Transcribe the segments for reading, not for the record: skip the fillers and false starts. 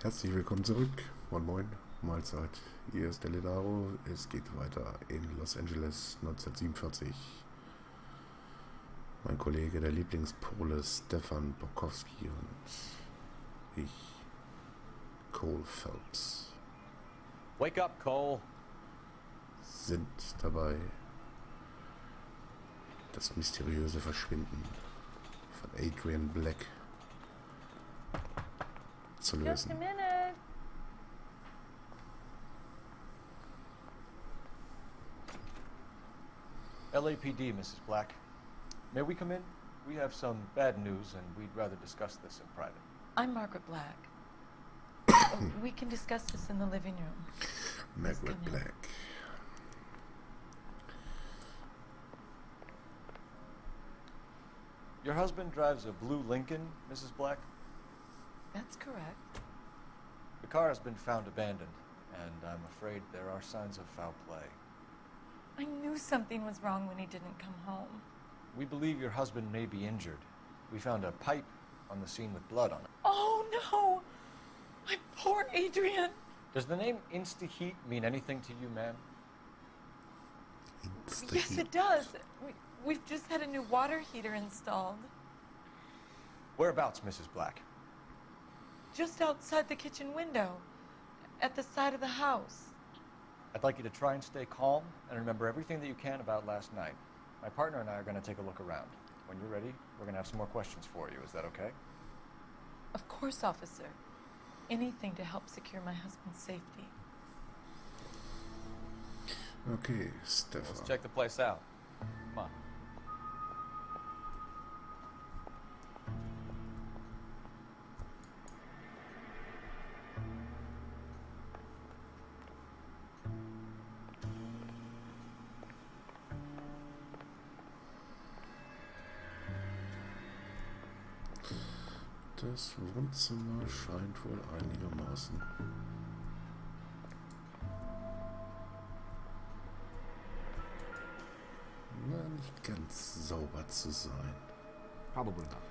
Herzlich willkommen zurück. Moin Moin, Mahlzeit. Hier ist der Lennaro. Es geht weiter in Los Angeles 1947. Mein Kollege, der Lieblingspole Stefan Bokowski und ich, Cole Phelps, Wake up, Cole. sind dabei, das mysteriöse Verschwinden von Adrian Black zu lösen. Just a minute. LAPD, Mrs. Black. May we come in? We have some bad news, and we'd rather discuss this in private. I'm Margaret Black. We can discuss this in the living room. Margaret Black. Your husband drives a blue Lincoln, Mrs. Black? That's correct. The car has been found abandoned, and I'm afraid there are signs of foul play. I knew something was wrong when he didn't come home. We believe your husband may be injured. We found a pipe on the scene with blood on it. Oh no! My poor Adrian! Does the name Insta-Heat mean anything to you, ma'am? Yes, it does. We've just had a new water heater installed. Whereabouts, Mrs. Black? Just outside the kitchen window, at the side of the house. I'd like you to try and stay calm and remember everything that you can about last night. My partner and I are going to take a look around. When you're ready, we're going to have some more questions for you. Is that okay? Of course, officer. Anything to help secure my husband's safety. Okay, Stefan. Let's check the place out. Come on. Das Wohnzimmer scheint wohl einigermaßen nicht ganz sauber zu sein. Probably not.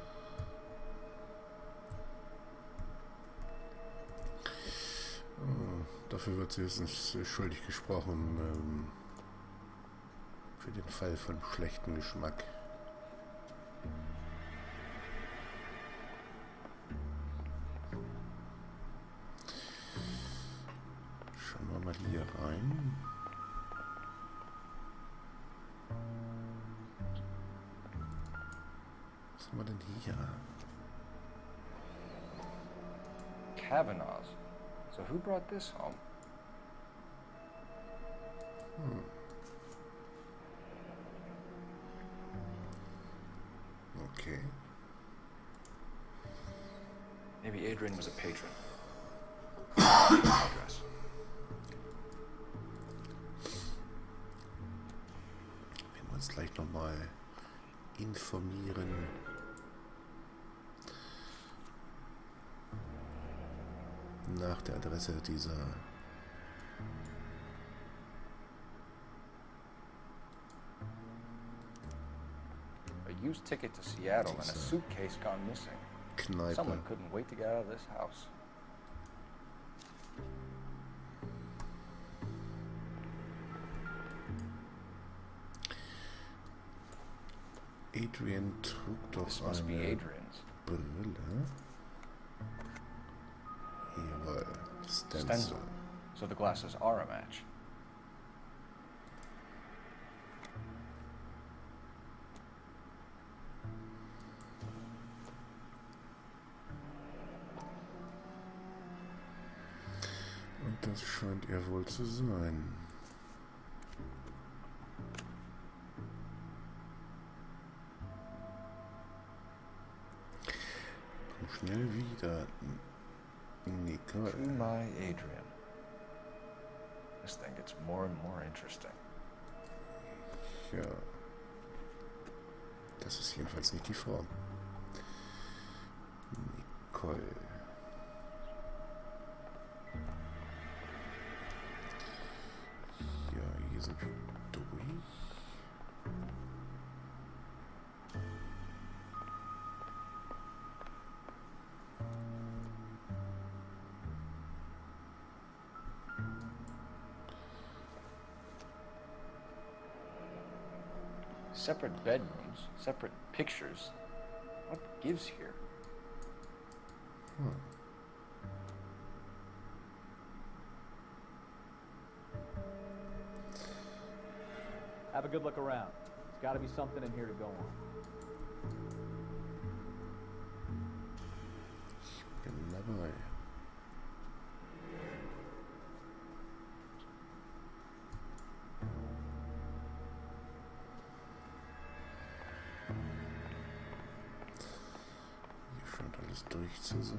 Dafür wird sie höchstens schuldig gesprochen, für den Fall von schlechtem Geschmack. Schauen wir mal hier rein. Was haben wir denn hier? Kavanaugh's. So who brought this home? Okay. Maybe Adrian was a patron. Address. Werden wir uns gleich nochmal informieren. Nach der Adresse dieser A used ticket to Seattle and a suitcase gone missing. Kneipe. Someone couldn't wait to get out of this house. Adrian trug doch This must be eine Adrian's. Brille. Jawohl, Stencil. Stencil. So the glasses are a match. Und das scheint er wohl zu sein. Komm schnell wieder, Nicole. To my Adrian. This thing gets more and more interesting. Ja. Das ist jedenfalls nicht die Form. Nicole. Ja, hier sind wir durch. Separate bedrooms, separate pictures. What gives here? Have a good look around. There's got to be something in here to go on. Ich bin dabei. Hier scheint alles durch zu sein.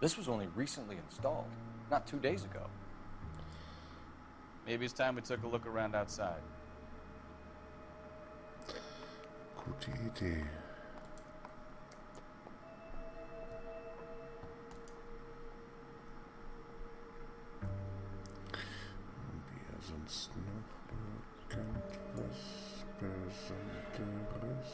This was only recently installed, not 2 days ago. Maybe it's time we took a look around outside. Gute Idee. Haben wir sonst noch irgendwas Besonderes?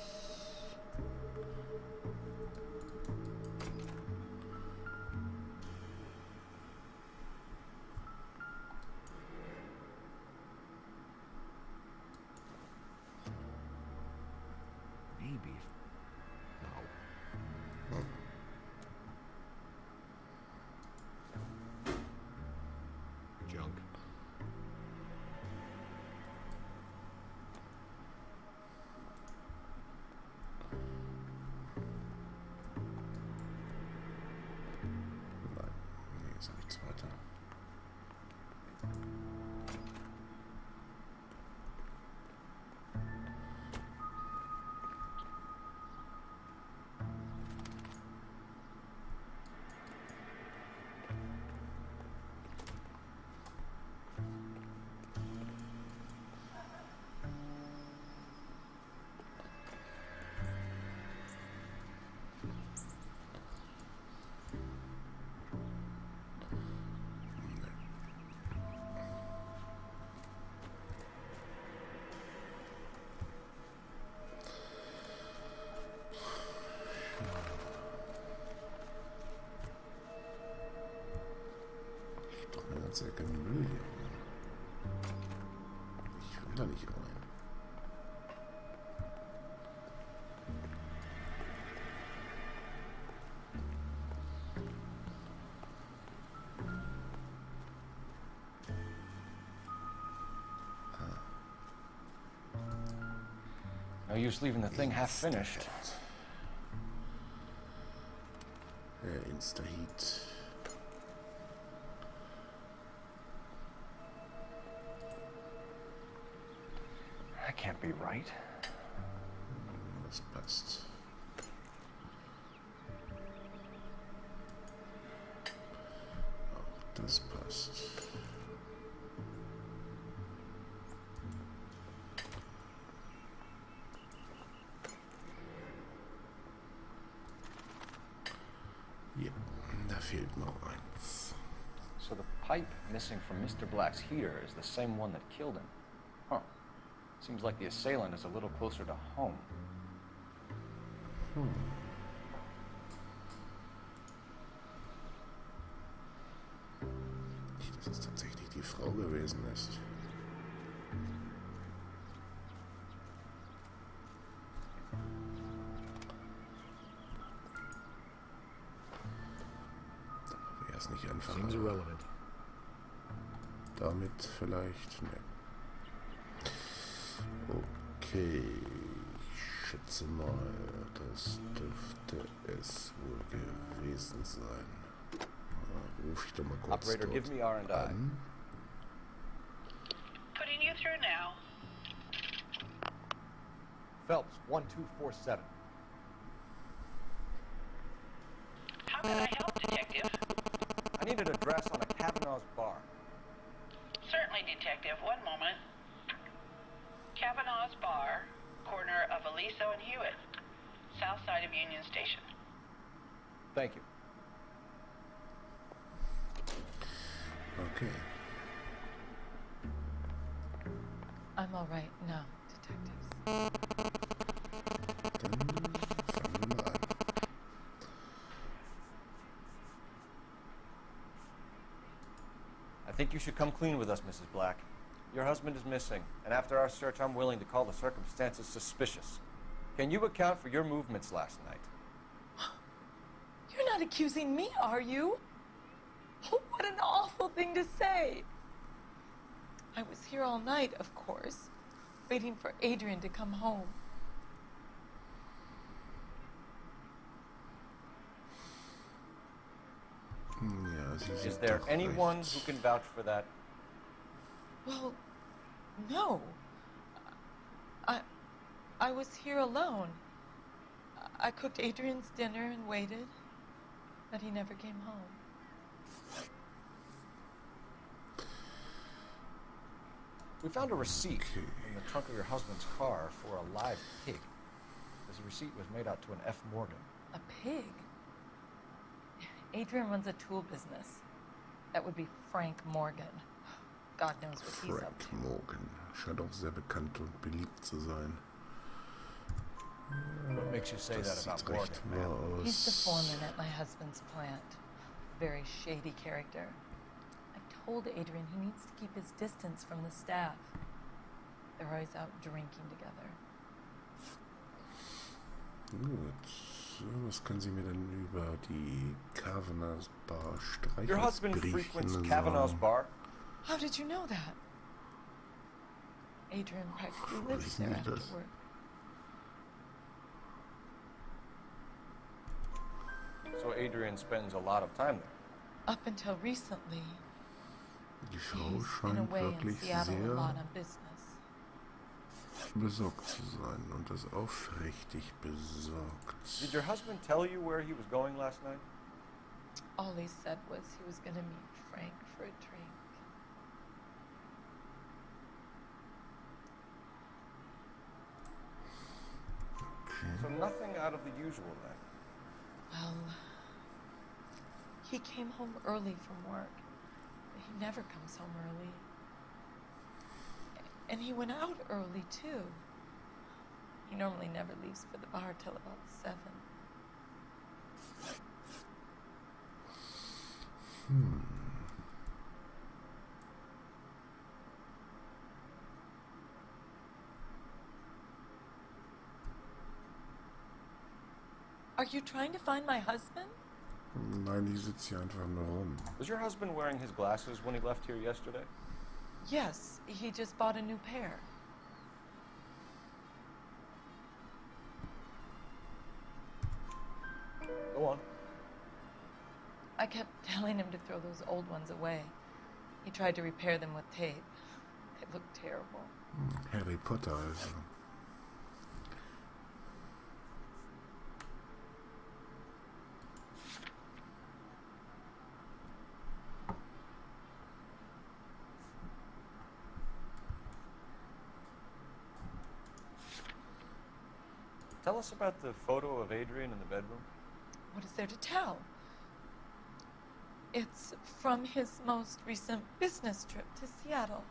Maybe. No. Junk. Nein, nee, ist nichts weiter. Doch eine ganze Ecke Müll hier. Ich will da nicht rein. No use leaving the thing half finished. Insta-Heat. That can't be right. Das passt. Auch das passt. Ja, da fehlt noch eins. So the pipe missing from Mr. Black's heater is the same one that killed him. Huh. Seems like the assailant is a little closer to home. Das ist tatsächlich die Frau gewesen ist. Aber wäre es nicht einfacher. Seems irrelevant. Damit vielleicht? Ne. Okay, ich schätze mal, das dürfte es wohl gewesen sein. Ruf ich doch mal kurz Operator, give me R&I. an. Putting you through now. Phelps, 1247. How can I help, Detective? I need an address on a Kavanaugh's bar. Certainly, Detective. One moment. Kavanaugh's Bar, corner of Aliso and Hewitt, south side of Union Station. Thank you. Okay. I'm all right now, detectives. Dann fangen wir mal an. I think you should come clean with us, Mrs. Black. Your husband is missing, and after our search, I'm willing to call the circumstances suspicious. Can you account for your movements last night? You're not accusing me, are you? What an awful thing to say. I was here all night, of course, waiting for Adrian to come home. Ja, sie Is sind there doch anyone recht. who can vouch for that? Well, no. I was here alone. I cooked Adrian's dinner and waited, but he never came home. We found a receipt Okay. in the trunk of your husband's car for a live pig. This receipt was made out to an F. Morgan. A pig? Adrian runs a tool business. That would be Frank Morgan. God knows what he's up to. Frank Morgan. Scheint auch sehr bekannt und beliebt zu sein. What makes you say that Das about sieht Morgan, recht ma'am? wahr He's the aus. foreman at my husband's plant. Very shady character. I've told Adrian he needs to keep his distance from the staff. They're always out drinking together. Gut. So, was können Sie mir denn über die Kavanaugh's Bar streichen? Your husband frequents Kavanaugh's bar? How did you know that? Adrian practically lives Wissen there Sie after das? work. So Adrian spends a lot of time there. Up until recently, Die Frau he's been scheint away in wirklich Seattle a lot sehr on business. besorgt zu sein und das aufrichtig besorgt. Did your husband tell you where he was going last night? All he said was he was going to meet Frank for a drink. So nothing out of the usual then. Well, he came home early from work. He never comes home early. And he went out early, too. He normally never leaves for the bar till about 7. Are you trying to find my husband? Nein, die sitzt hier einfach nur rum. Was your husband wearing his glasses when he left here yesterday? Yes, he just bought a new pair. Go on. I kept telling him to throw those old ones away. He tried to repair them with tape. They looked terrible. Harry Potter also. Tell us about the photo of Adrian in the bedroom. What is there to tell? It's from his most recent business trip to Seattle.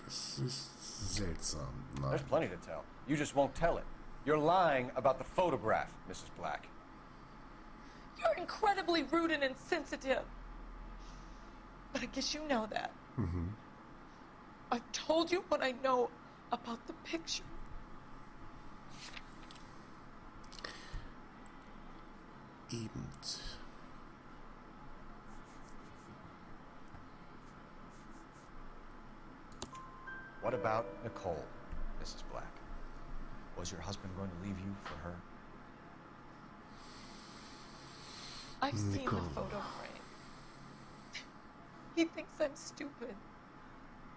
Das ist Seltsam. There's Nein. plenty to tell. You just won't tell it. You're lying about the photograph, Mrs. Black. You're incredibly rude and insensitive. But I guess you know that. Mhm. I've told you what I know about the picture. Eben. What about Nicole, Mrs. Black? Was your husband going to leave you for her? I've seen Nicole. the photo frame. He thinks I'm stupid.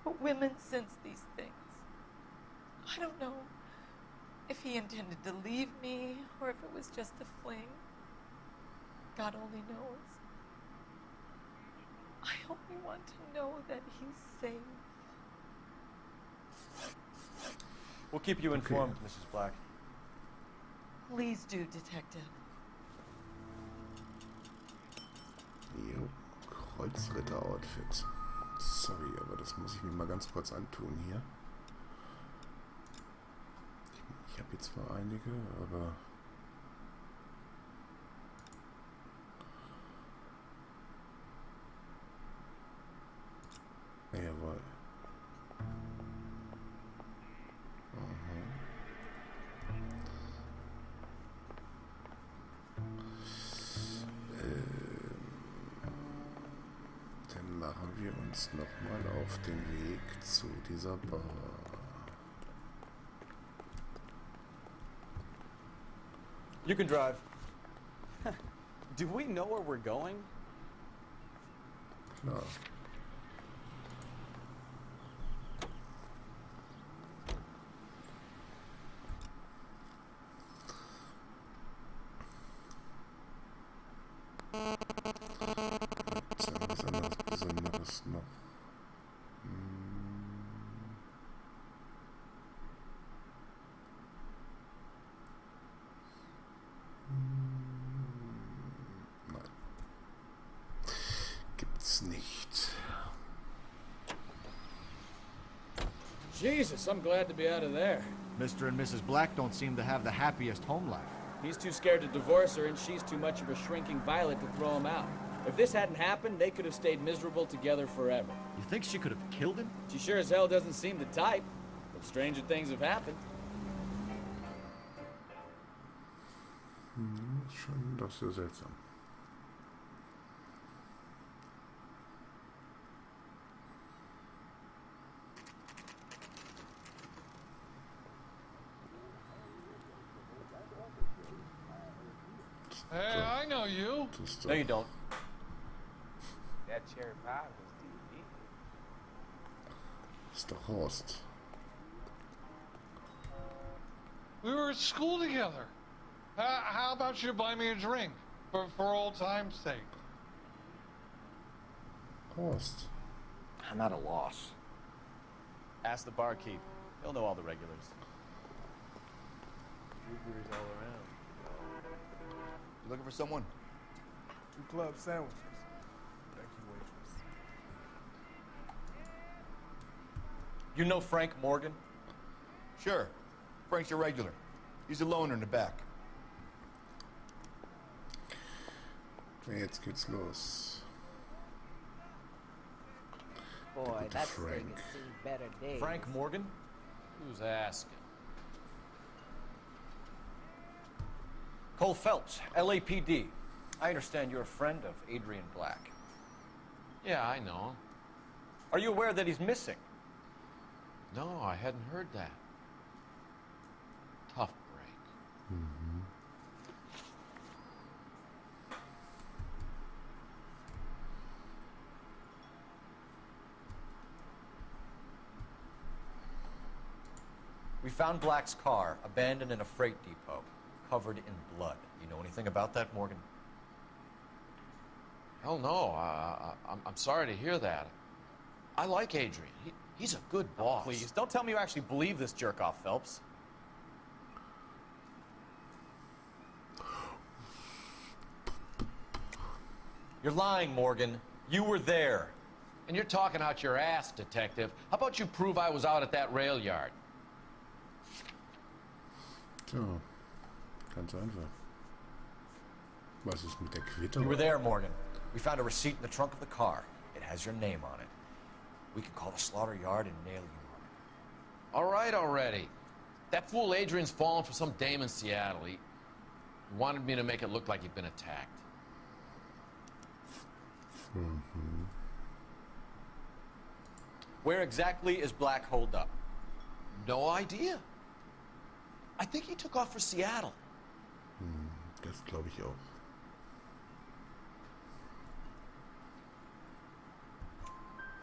But women sense these things. I don't know if he intended to leave me or if it was just a fling. God only knows. I only want to know that he's safe. We'll keep you informed, Mrs. Black. Please do, Detective. Jo, Kreuzritter-Outfit. Sorry, aber das muss ich mir mal ganz kurz antun hier. Ich habe hier zwar einige, aber... Jawohl. Dann machen wir uns nochmal auf den Weg zu dieser Bar. You can drive. Do we know where we're going? Klar. Besonderes noch. Nein. Gibt's nicht. Jesus, I'm glad to be out of there. Mr. and Mrs. Black don't seem to have the happiest home life. He's too scared to divorce her, and she's too much of a shrinking violet to throw him out. If this hadn't happened, they could have stayed miserable together forever. You think she could have killed him? She sure as hell doesn't seem the type, but stranger things have happened. Schon doch sehr seltsam. Hey, I know you. Das ist No, you don't. That cherry pie was deep. ist doch Horst. We were at school together. How about you buy me a drink for old time's sake? Horst. I'm at a loss. Ask the barkeep. He'll know all the regulars. Blueberries all around. You looking for someone? 2 club sandwiches. Thank you, waitress. You know Frank Morgan? Sure. Frank's your regular. He's a loner in the back. Okay, jetzt geht's los. Boy, Bitte, that Frank. thing has seen better days. Frank Morgan? Who's asking? Cole Phelps, LAPD. I understand you're a friend of Adrian Black. Yeah, I know him. Are you aware that he's missing? No, I hadn't heard that. Tough break. We found Black's car abandoned in a freight depot, covered in blood. You know anything about that, Morgan? Hell no. I'm sorry to hear that. I like Adrian. He's a good boss. Please, don't tell me you actually believe this jerk-off, Phelps. You're lying, Morgan. You were there. And you're talking out your ass, Detective. How about you prove I was out at that rail yard? So, ganz einfach. Was ist mit der Quittung? You were there, Morgan. We found a receipt in the trunk of the car. It has your name on it. We could call the slaughter yard and nail you on it. All right already. That fool Adrian's fallen for some dame in Seattle. He wanted me to make it look like he'd been attacked. Where exactly is Black holed up? No idea. I think he took off for Seattle. Das glaube ich auch.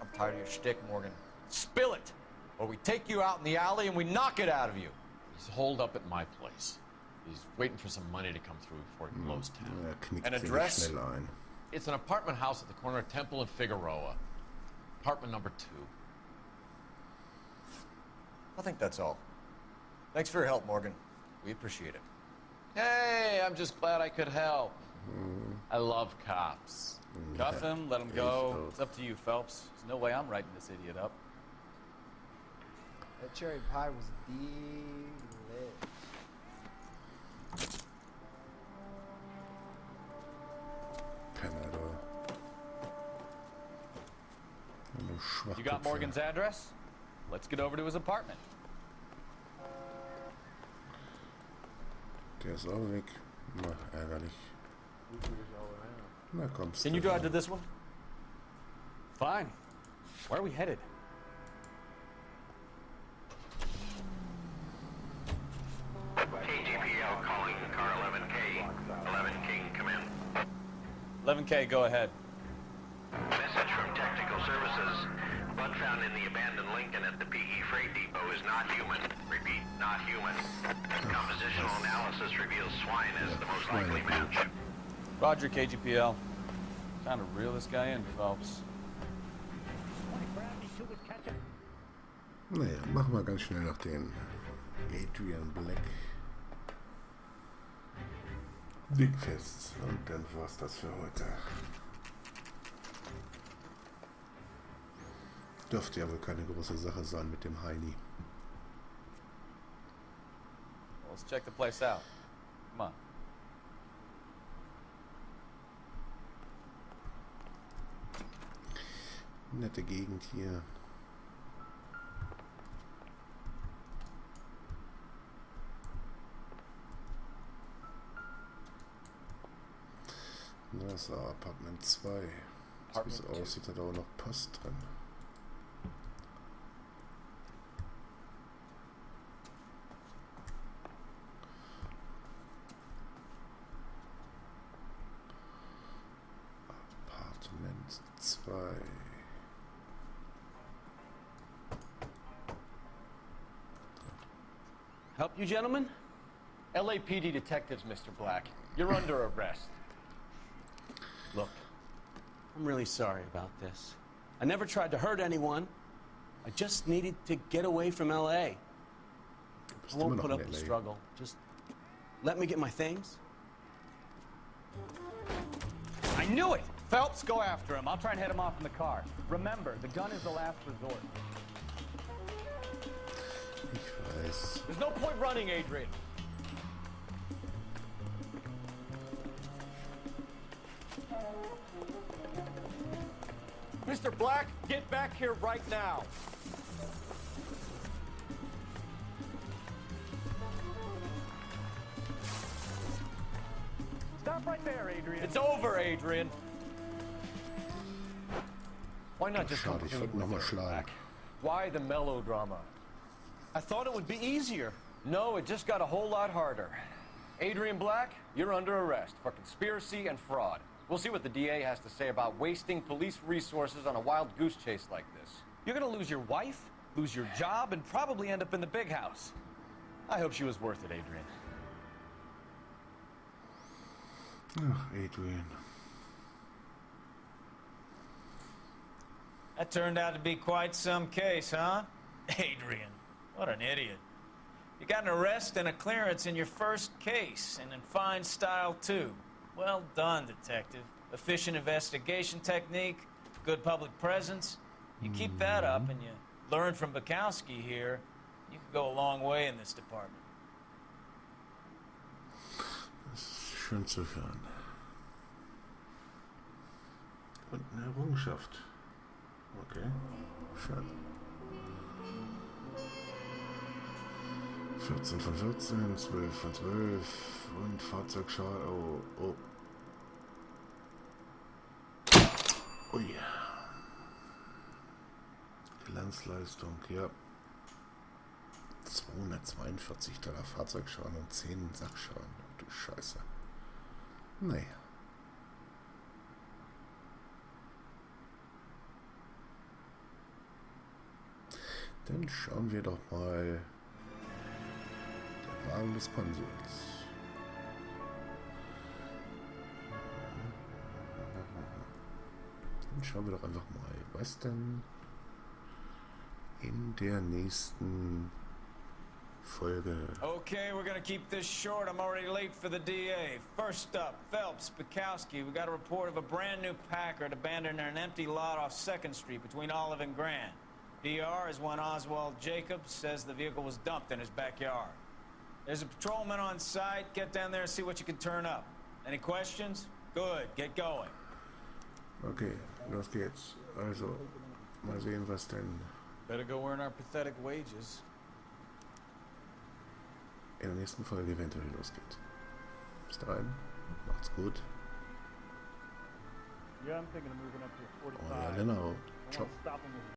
I'm tired of your shtick, Morgan. Spill it, or we take you out in the alley and we knock it out of you. He's holed up at my place. He's waiting for some money to come through before he blows town. Knickt An ziemlich address? schnell ein. It's an apartment house at the corner of Temple and Figueroa. Apartment number 2. I think that's all. Thanks for your help, Morgan. We appreciate it. Hey, I'm just glad I could help. I love cops. Cuff him, let him go. It's up to you, Phelps. There's no way I'm writing this idiot up. That cherry pie was delish. Penner, du. You got Morgan's address? Let's get over to his apartment. Der ist auch weg. Na, ärgerlich. Na kommst du. Can you drive to this one? Fine. Where are we headed? KGPL calling car 11K. 11K, come in. 11K, go ahead. Message from Technical Services. Blood found in the abandoned Lincoln at the PE Freight Depot is not human. Repeat, not human. Compositional analysis reveals swine as the most likely match. Roger, KGPL. Time to reel this guy in, Phelps. Naja, machen wir ganz schnell noch den Adrian Black Ding fest. Und dann war's das für heute. Dürfte ja wohl keine große Sache sein mit dem Heini. Let's check the place out. Come on. Nette Gegend hier. Na, so, Apartment 2. So wie es aussieht, hat auch noch Post drin. Apartment 2. Help you, gentlemen? LAPD detectives, Mr. Black. You're under arrest. Look, I'm really sorry about this. I never tried to hurt anyone. I just needed to get away from LA. I won't put up the struggle. Just let me get my things. I knew it! Phelps, go after him. I'll try and head him off in the car. Remember, the gun is the last resort. Ich weiß. There's no point running, Adrian. Mr. Black, get back here right now. Stop right there, Adrian. It's over, Adrian. Why not just Schade, ich wollte nochmal schlagen. Why the melodrama? I thought it would be easier. No, it just got a whole lot harder. Adrian Black, you're under arrest for conspiracy and fraud. We'll see what the DA has to say about wasting police resources on a wild goose chase like this. You're gonna lose your wife, lose your job, and probably end up in the big house. I hope she was worth it, Adrian. Ach, Adrian. That turned out to be quite some case, huh? Adrian, what an idiot. You got an arrest and a clearance in your first case, and in fine style, too. Well done, detective. Efficient investigation technique, good public presence. You keep that up and you learn from Bukowski here, you could go a long way in this department. Das ist schön zu hören. Und eine Errungenschaft. Okay, schön. 14 von 14, 12 von 12 und Fahrzeugschaden. Oh. Ui. Glanzleistung, ja. 242 $ Fahrzeugschaden und 10 Sachschaden. Du Scheiße. Naja. Dann schauen wir doch mal. Der Wagen des Konsuls. Dann schauen wir doch einfach mal, was denn in der nächsten Folge. Okay, we're gonna keep this short. I'm already late for the DA. First up, Phelps, Bukowski. We got a report of a brand new Packard abandoned in an empty lot off 2nd Street between Olive and Grand. DR is one Oswald Jacobs says the vehicle was dumped in his backyard. There's a patrolman on site. Get down there and see what you can turn up. Any questions? Good, get going. Okay, los geht's. Also, mal sehen, was denn Better go earn our pathetic wages. in der nächsten Folge eventuell losgeht. Bis dahin, macht's gut. Yeah, I'm thinking of moving up to 45. Euer Lennaro. Ciao. Stop him with